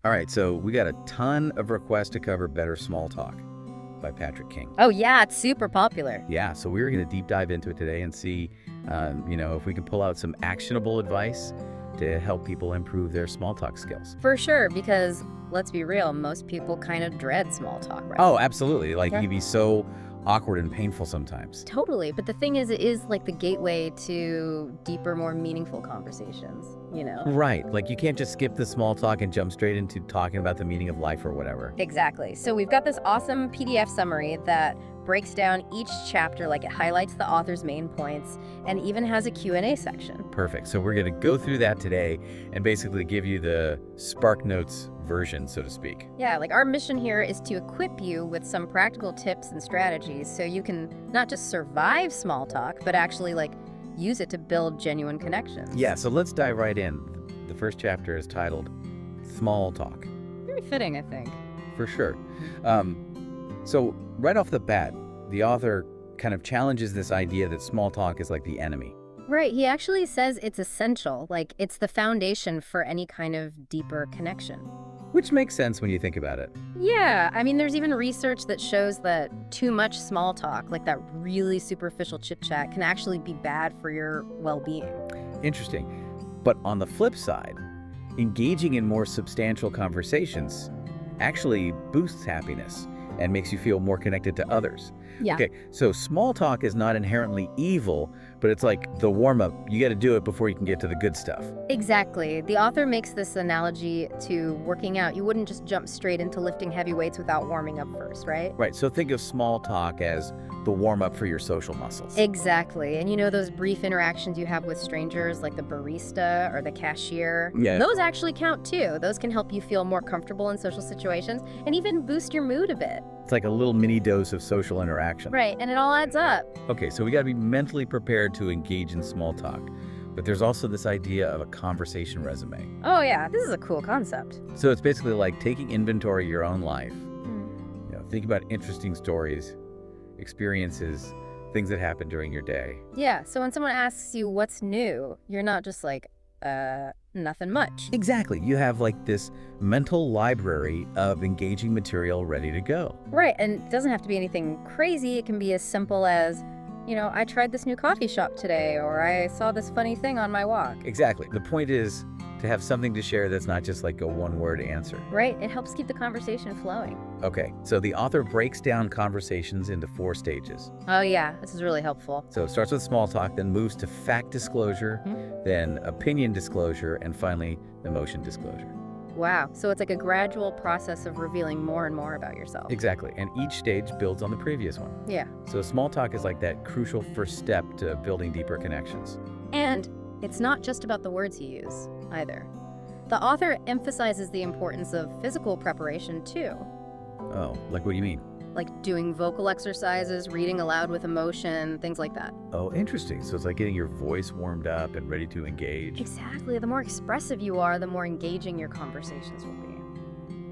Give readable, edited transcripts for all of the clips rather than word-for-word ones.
All right, so we got a ton of requests to cover Better Small Talk by Patrick King. Oh, yeah, it's super popular. Yeah, so we're going to deep dive into it today and see, if we can pull out some actionable advice to help people improve their small talk skills. For sure, because let's be real, most people kind of dread small talk, right? Oh, absolutely. Like, Okay. it can be so awkward and painful sometimes. Totally. But the thing is, it is like the gateway to deeper, more meaningful conversations, you know? Right. Like, you can't just skip the small talk and jump straight into talking about the meaning of life or whatever. Exactly. So we've got this awesome PDF summary that breaks down each chapter, like it highlights the author's main points and even has a Q&A section. Perfect. So we're going to go through that today and basically give you the Spark Notes version, so to speak. Yeah, like our mission here is to equip you with some practical tips and strategies so you can not just survive small talk, but actually like use it to build genuine connections. Yeah, so let's dive right in. The first chapter is titled Small Talk. Very fitting, I think. For sure. So right off the bat, the author kind of challenges this idea that small talk is like the enemy. Right, he actually says it's essential, like it's the foundation for any kind of deeper connection. Which makes sense when you think about it. Yeah, I mean, there's even research that shows that too much small talk, like that really superficial chit-chat, can actually be bad for your well-being. Interesting. But on the flip side, engaging in more substantial conversations actually boosts happiness and makes you feel more connected to others. Yeah. Okay, so small talk is not inherently evil, but it's like the warm-up. You got to do it before you can get to the good stuff. Exactly. The author makes this analogy to working out. You wouldn't just jump straight into lifting heavy weights without warming up first, right? Right, so think of small talk as the warm-up for your social muscles. Exactly. And you know those brief interactions you have with strangers, like the barista or the cashier? Yeah. Those actually count too. Those can help you feel more comfortable in social situations and even boost your mood a bit. It's like a little mini dose of social interaction. Right, and it all adds up. Okay, so we got to be mentally prepared to engage in small talk. But there's also this idea of a conversation resume. Oh yeah, this is a cool concept. So it's basically like taking inventory of your own life. Hmm. Think about interesting stories, experiences, things that happen during your day. Yeah, so when someone asks you what's new, you're not just like, nothing much. Exactly. You have like this mental library of engaging material ready to go. Right, and it doesn't have to be anything crazy. It can be as simple as, I tried this new coffee shop today, or I saw this funny thing on my walk. Exactly. The point is to have something to share that's not just like a one-word answer. Right, it helps keep the conversation flowing. Okay, so the author breaks down conversations into 4 stages. Oh yeah, this is really helpful. So it starts with small talk, then moves to fact disclosure, then opinion disclosure, and finally emotion disclosure. Wow, so it's like a gradual process of revealing more and more about yourself. Exactly, and each stage builds on the previous one. Yeah, So small talk is like that crucial first step to building deeper connections. and it's not just about the words you use, either. The author emphasizes the importance of physical preparation, too. Oh, like what do you mean? Like doing vocal exercises, reading aloud with emotion, things like that. Oh, interesting. So it's like getting your voice warmed up and ready to engage. Exactly. The more expressive you are, the more engaging your conversations will be.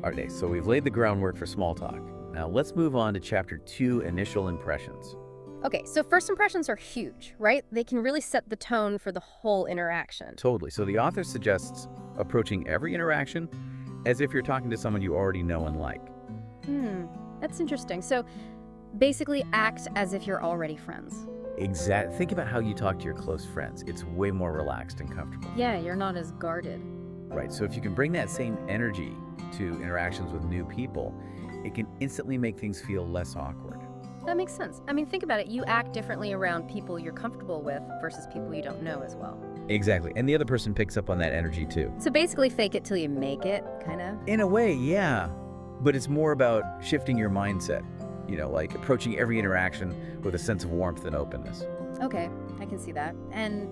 All right, so we've laid the groundwork for small talk. Now let's move on to chapter 2, initial impressions. Okay, so first impressions are huge, right? They can really set the tone for the whole interaction. Totally. So the author suggests approaching every interaction as if you're talking to someone you already know and like. That's interesting. So basically act as if you're already friends. Think about how you talk to your close friends. It's way more relaxed and comfortable. Yeah, you're not as guarded. Right, so if you can bring that same energy to interactions with new people, it can instantly make things feel less awkward. That makes sense. I mean, think about it. You act differently around people you're comfortable with versus people you don't know as well. Exactly, and the other person picks up on that energy too. So basically fake it till you make it, kind of. In a way, yeah, but it's more about shifting your mindset, like approaching every interaction with a sense of warmth and openness. Okay, I can see that. And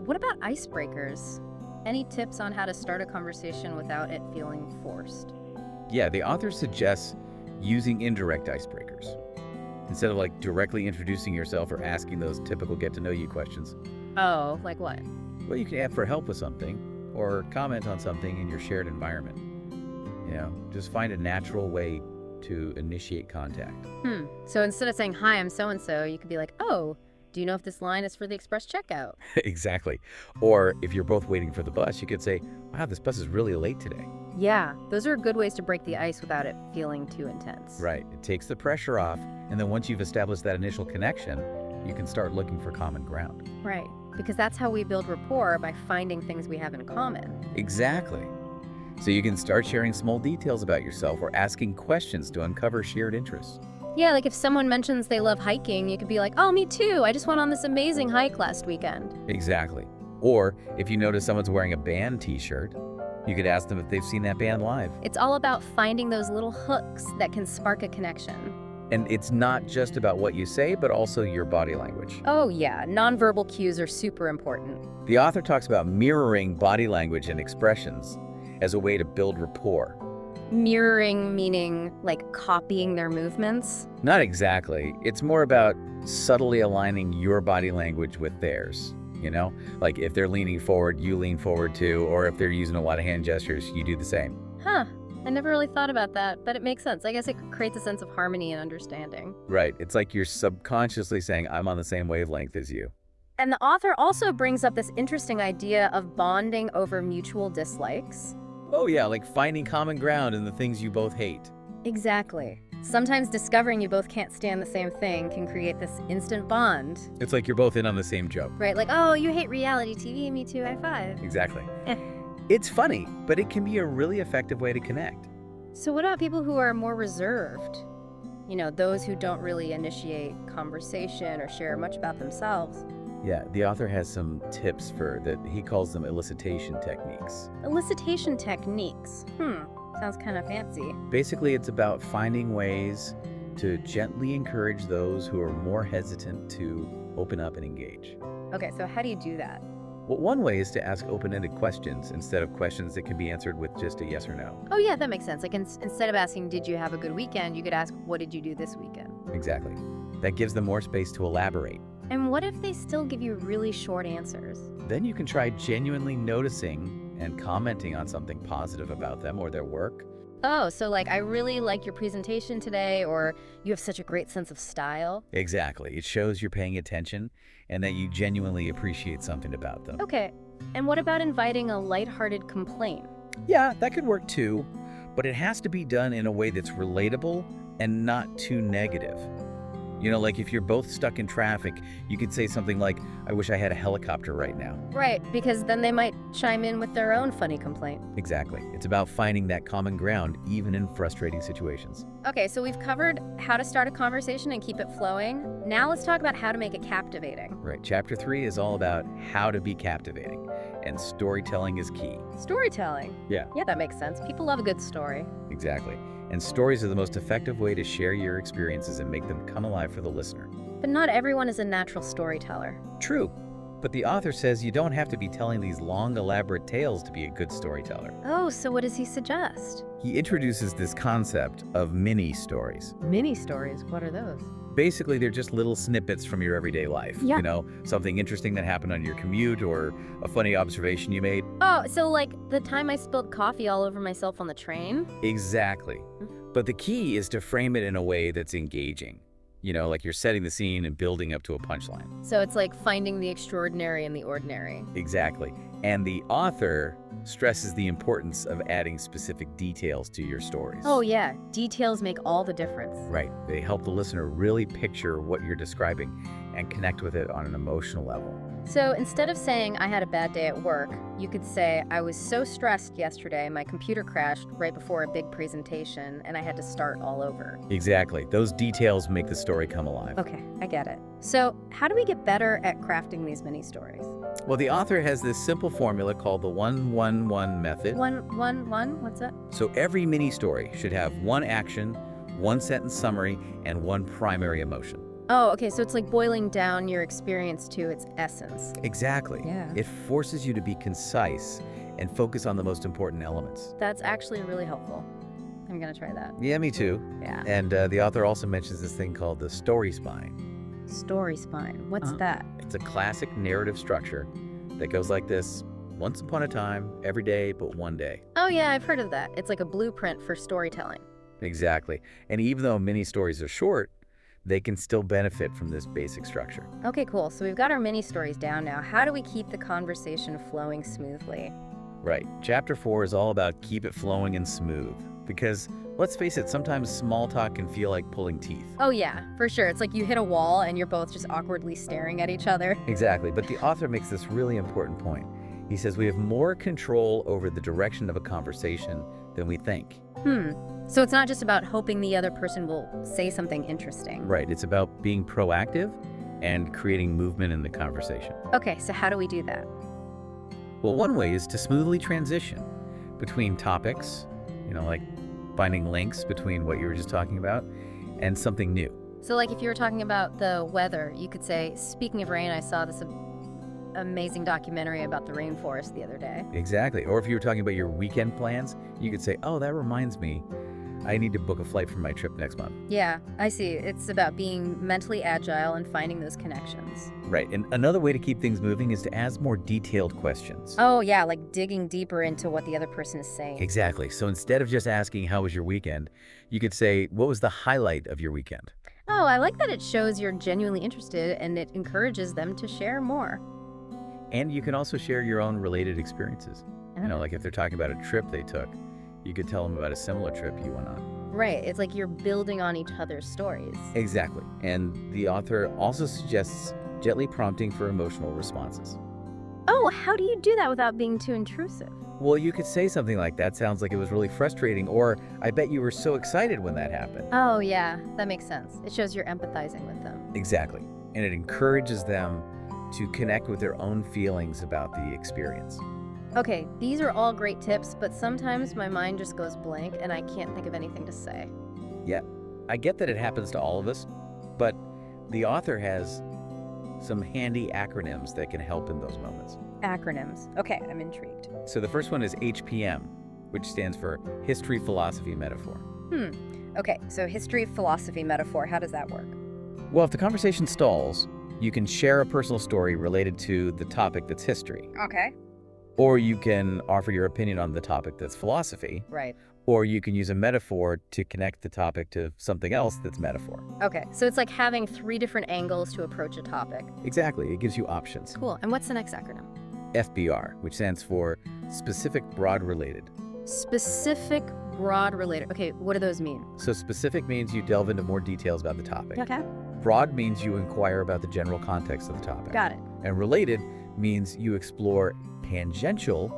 what about icebreakers? Any tips on how to start a conversation without it feeling forced? Yeah, the author suggests using indirect icebreakers. Instead of like directly introducing yourself or asking those typical get-to-know-you questions. Oh, like what? Well, you can ask for help with something or comment on something in your shared environment. Just find a natural way to initiate contact. So instead of saying, hi, I'm so-and-so, you could be like, oh, do you know if this line is for the express checkout? Exactly. Or if you're both waiting for the bus, you could say, wow, this bus is really late today. Yeah, those are good ways to break the ice without it feeling too intense. Right. It takes the pressure off, and then once you've established that initial connection, you can start looking for common ground. Right, because that's how we build rapport, by finding things we have in common. Exactly. So you can start sharing small details about yourself or asking questions to uncover shared interests. Yeah, like if someone mentions they love hiking, you could be like, oh, me too. I just went on this amazing hike last weekend. Exactly. Or if you notice someone's wearing a band t-shirt, you could ask them if they've seen that band live. It's all about finding those little hooks that can spark a connection. And it's not just about what you say, but also your body language. Oh yeah, nonverbal cues are super important. The author talks about mirroring body language and expressions as a way to build rapport. Mirroring meaning like copying their movements? Not exactly. It's more about subtly aligning your body language with theirs. You know, like if they're leaning forward, you lean forward too, or if they're using a lot of hand gestures, you do the same. Huh. I never really thought about that, but it makes sense. I guess it creates a sense of harmony and understanding. Right. It's like you're subconsciously saying, I'm on the same wavelength as you. And the author also brings up this interesting idea of bonding over mutual dislikes. Oh yeah, like finding common ground in the things you both hate. Exactly. Sometimes discovering you both can't stand the same thing can create this instant bond. It's like you're both in on the same joke. Right, like, oh, you hate reality TV, me too, high five. Exactly. It's funny, but it can be a really effective way to connect. So what about people who are more reserved? You know, those who don't really initiate conversation or share much about themselves. Yeah, the author has some tips for that. He calls them elicitation techniques. Elicitation techniques. Sounds kind of fancy. Basically, it's about finding ways to gently encourage those who are more hesitant to open up and engage. Okay, so how do you do that? Well, one way is to ask open-ended questions instead of questions that can be answered with just a yes or no. Oh yeah, that makes sense. Like instead of asking, did you have a good weekend, you could ask, what did you do this weekend? Exactly. That gives them more space to elaborate. And what if they still give you really short answers? Then you can try genuinely noticing and commenting on something positive about them or their work. Oh, so like, I really like your presentation today, or you have such a great sense of style. Exactly. It shows you're paying attention and that you genuinely appreciate something about them. Okay, and what about inviting a lighthearted complaint? Yeah, that could work too, but it has to be done in a way that's relatable and not too negative. You know, like if you're both stuck in traffic, you could say something like, I wish I had a helicopter right now. Right, because then they might chime in with their own funny complaint. Exactly. It's about finding that common ground, even in frustrating situations. Okay, so we've covered how to start a conversation and keep it flowing. Now let's talk about how to make it captivating. Right. Chapter 3 is all about how to be captivating, and storytelling is key. Storytelling. Yeah. Yeah, that makes sense. People love a good story. Exactly. And stories are the most effective way to share your experiences and make them come alive for the listener. But not everyone is a natural storyteller. True. But the author says you don't have to be telling these long, elaborate tales to be a good storyteller. Oh, so what does he suggest? He introduces this concept of mini stories. Mini stories, what are those? Basically, they're just little snippets from your everyday life. Yeah. You know, something interesting that happened on your commute or a funny observation you made. Oh, so like the time I spilled coffee all over myself on the train? Exactly. But the key is to frame it in a way that's engaging. You know, like you're setting the scene and building up to a punchline. So it's like finding the extraordinary in the ordinary. Exactly. And the author stresses the importance of adding specific details to your stories. Oh yeah, details make all the difference. Right. They help the listener really picture what you're describing and connect with it on an emotional level. So instead of saying, I had a bad day at work, you could say, I was so stressed yesterday, my computer crashed right before a big presentation, and I had to start all over. Exactly. Those details make the story come alive. Okay, I get it. So how do we get better at crafting these mini stories? Well, the author has this simple formula called the 1-1-1 method. 1-1-1? What's that? So every mini story should have one action, one sentence summary, and one primary emotion. Oh, okay, so it's like boiling down your experience to its essence. Exactly. Yeah. It forces you to be concise and focus on the most important elements. That's actually really helpful. I'm gonna try that. Yeah, me too. Yeah. And the author also mentions this thing called the story spine. Story spine. What's that? It's a classic narrative structure that goes like this. Once upon a time, every day but one day. Oh yeah, I've heard of that. It's like a blueprint for storytelling. Exactly. And even though mini stories are short, they can still benefit from this basic structure. Okay, cool. So we've got our mini stories down now. How do we keep the conversation flowing smoothly? Right. Chapter 4 is all about keep it flowing and smooth. Because, let's face it, sometimes small talk can feel like pulling teeth. Oh yeah, for sure. It's like you hit a wall and you're both just awkwardly staring at each other. Exactly. But the author makes this really important point. He says we have more control over the direction of a conversation than we think. So it's not just about hoping the other person will say something interesting. Right. It's about being proactive and creating movement in the conversation. Okay, so how do we do that? Well, one way is to smoothly transition between topics, like finding links between what you were just talking about and something new. So like if you were talking about the weather, you could say, speaking of rain, I saw this amazing documentary about the rainforest the other day. Exactly. Or if you were talking about your weekend plans, you could say, oh, that reminds me, I need to book a flight for my trip next month. Yeah, I see. It's about being mentally agile and finding those connections. Right. And another way to keep things moving is to ask more detailed questions. Oh, yeah, like digging deeper into what the other person is saying. Exactly. So instead of just asking, how was your weekend, you could say, what was the highlight of your weekend? Oh, I like that it shows you're genuinely interested and it encourages them to share more. And you can also share your own related experiences. Like if they're talking about a trip they took, you could tell them about a similar trip you went on. Right. It's like you're building on each other's stories. Exactly. And the author also suggests gently prompting for emotional responses. Oh, how do you do that without being too intrusive? Well, you could say something like, that sounds like it was really frustrating, or I bet you were so excited when that happened. Oh, yeah, that makes sense. It shows you're empathizing with them. Exactly. And it encourages them to connect with their own feelings about the experience. Okay, these are all great tips, but sometimes my mind just goes blank and I can't think of anything to say. Yeah, I get that it happens to all of us, but the author has some handy acronyms that can help in those moments. Acronyms. Okay, I'm intrigued. So the first one is HPM, which stands for History, Philosophy, Metaphor. Okay, so history, philosophy, metaphor, how does that work? Well, if the conversation stalls, you can share a personal story related to the topic that's history. Okay. Or you can offer your opinion on the topic that's philosophy. Right. Or you can use a metaphor to connect the topic to something else that's metaphor. Okay, so it's like having 3 different angles to approach a topic. Exactly. It gives you options. Cool. And what's the next acronym? FBR, which stands for Specific, Broad, Related. Specific, broad, related. Okay, what do those mean? So specific means you delve into more details about the topic. Okay. Broad means you inquire about the general context of the topic. Got it. And related means you explore tangential,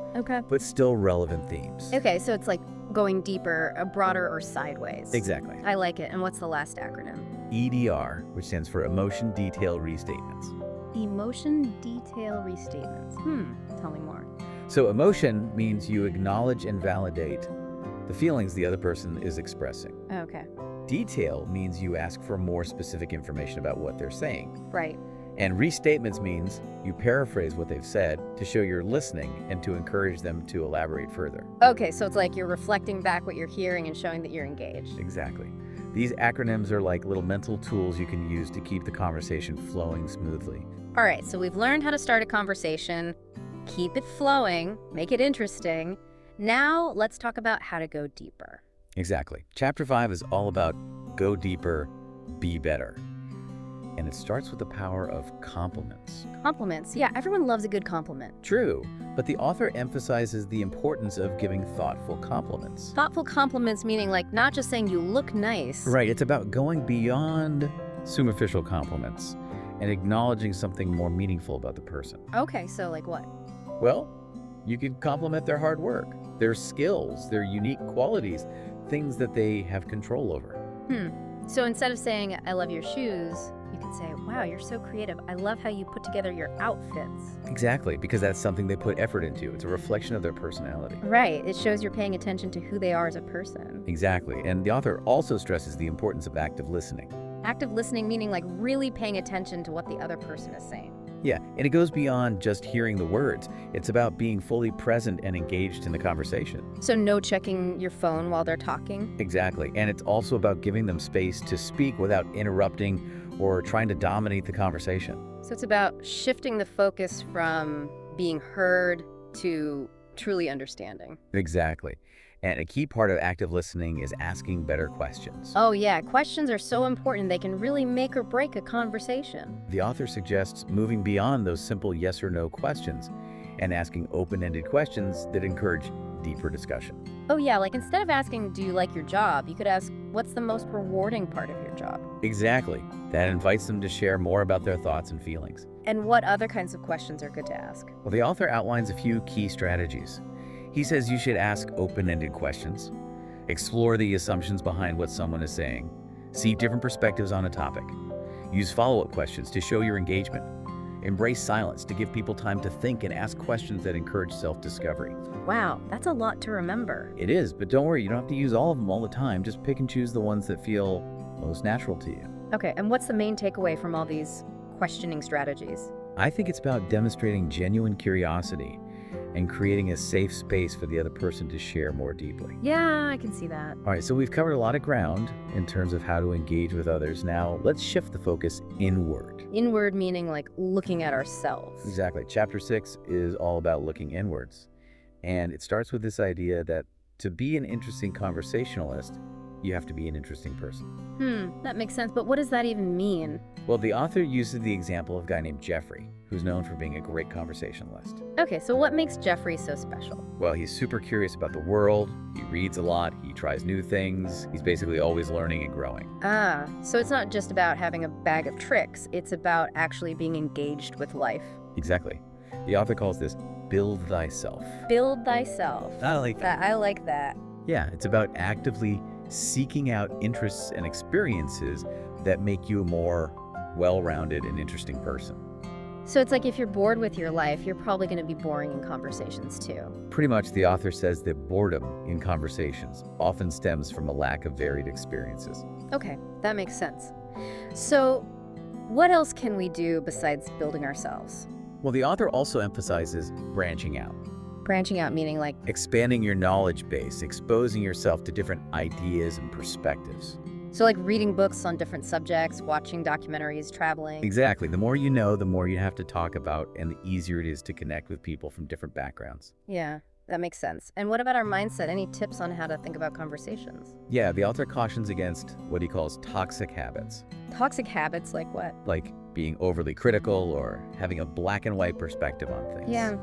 but still relevant themes. Okay, so it's like going deeper, broader, or sideways. Exactly. I like it. And what's the last acronym? EDR, which stands for Emotion Detail Restatements. Emotion Detail Restatements. Tell me more. So emotion means you acknowledge and validate the feelings the other person is expressing. Okay. Detail means you ask for more specific information about what they're saying. Right. And restatements means you paraphrase what they've said to show you're listening and to encourage them to elaborate further. Okay, so it's like you're reflecting back what you're hearing and showing that you're engaged. Exactly. These acronyms are like little mental tools you can use to keep the conversation flowing smoothly. All right, so we've learned how to start a conversation, keep it flowing, make it interesting. Now let's talk about how to go deeper. Exactly. Chapter 5 is all about go deeper, be better. And it starts with the power of compliments. Compliments. Yeah, everyone loves a good compliment. True, but the author emphasizes the importance of giving thoughtful compliments. Thoughtful compliments meaning like not just saying you look nice. Right, it's about going beyond superficial compliments and acknowledging something more meaningful about the person. Okay, so like what? Well, you could compliment their hard work, their skills, their unique qualities, things that they have control over. So instead of saying, I love your shoes, you could say, wow, you're so creative. I love how you put together your outfits. Exactly, because that's something they put effort into. It's a reflection of their personality. Right. It shows you're paying attention to who they are as a person. Exactly. And the author also stresses the importance of active listening. Active listening meaning like really paying attention to what the other person is saying. Yeah, and it goes beyond just hearing the words. It's about being fully present and engaged in the conversation. So no checking your phone while they're talking? Exactly. And it's also about giving them space to speak without interrupting or trying to dominate the conversation. So it's about shifting the focus from being heard to truly understanding. Exactly. And a key part of active listening is asking better questions. Oh yeah, questions are so important. They can really make or break a conversation. The author suggests moving beyond those simple yes or no questions and asking open-ended questions that encourage deeper discussion. Oh yeah, like instead of asking, do you like your job, you could ask, what's the most rewarding part of your job? Exactly. That invites them to share more about their thoughts and feelings. And what other kinds of questions are good to ask? Well, the author outlines a few key strategies. He says you should ask open-ended questions, explore the assumptions behind what someone is saying, see different perspectives on a topic, use follow-up questions to show your engagement, embrace silence to give people time to think and ask questions that encourage self-discovery. Wow, that's a lot to remember. It is, but don't worry, you don't have to use all of them all the time. Just pick and choose the ones that feel most natural to you. Okay, and what's the main takeaway from all these questioning strategies? I think it's about demonstrating genuine curiosity and creating a safe space for the other person to share more deeply. Yeah, I can see that. All right, so we've covered a lot of ground in terms of how to engage with others. Now, let's shift the focus inward. Inward meaning like looking at ourselves. Exactly. Chapter 6 is all about looking inwards. And it starts with this idea that to be an interesting conversationalist, you have to be an interesting person. That makes sense, but what does that even mean? Well, the author uses the example of a guy named Jeffrey, who's known for being a great conversationalist. Okay, so what makes Jeffrey so special? Well, he's super curious about the world, he reads a lot, he tries new things, he's basically always learning and growing. Ah, so it's not just about having a bag of tricks, it's about actually being engaged with life. Exactly. The author calls this build thyself. Build thyself. I like that. I like that. Yeah, it's about actively seeking out interests and experiences that make you a more well-rounded and interesting person. So it's like if you're bored with your life, you're probably going to be boring in conversations too. Pretty much, the author says that boredom in conversations often stems from a lack of varied experiences. Okay, that makes sense. So what else can we do besides building ourselves? Well, the author also emphasizes branching out. Branching out meaning like, Expanding your knowledge base, exposing yourself to different ideas and perspectives. so like reading books on different subjects, watching documentaries, traveling. Exactly. The more you know, the more you have to talk about, and the easier it is to connect with people from different backgrounds. Yeah, that makes sense. And what about our mindset? Any tips on how to think about conversations? Yeah, the author cautions against what he calls toxic habits, Toxic habits like what? like being overly critical or having a black and white perspective on things.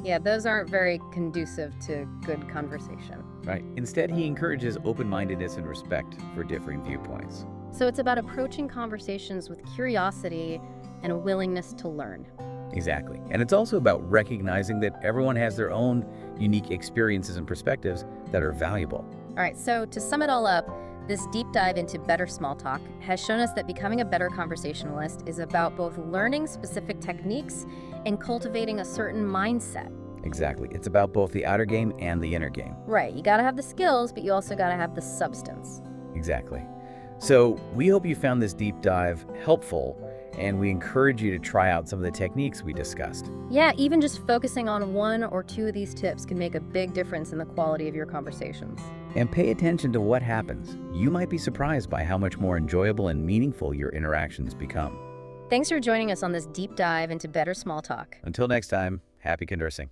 Yeah, those aren't very conducive to good conversation. Right. Instead, he encourages open-mindedness and respect for differing viewpoints. So it's about approaching conversations with curiosity and a willingness to learn. Exactly. And it's also about recognizing that everyone has their own unique experiences and perspectives that are valuable. All right, so to sum it all up, this deep dive into better small talk has shown us that becoming a better conversationalist is about both learning specific techniques and cultivating a certain mindset. Exactly. It's about both the outer game and the inner game. Right, you gotta have the skills, but you also gotta have the substance. Exactly. So we hope you found this deep dive helpful, and we encourage you to try out some of the techniques we discussed. Yeah, even just focusing on one or two of these tips can make a big difference in the quality of your conversations. And pay attention to what happens. You might be surprised by how much more enjoyable and meaningful your interactions become. Thanks for joining us on this deep dive into better small talk. Until next time, happy conversing.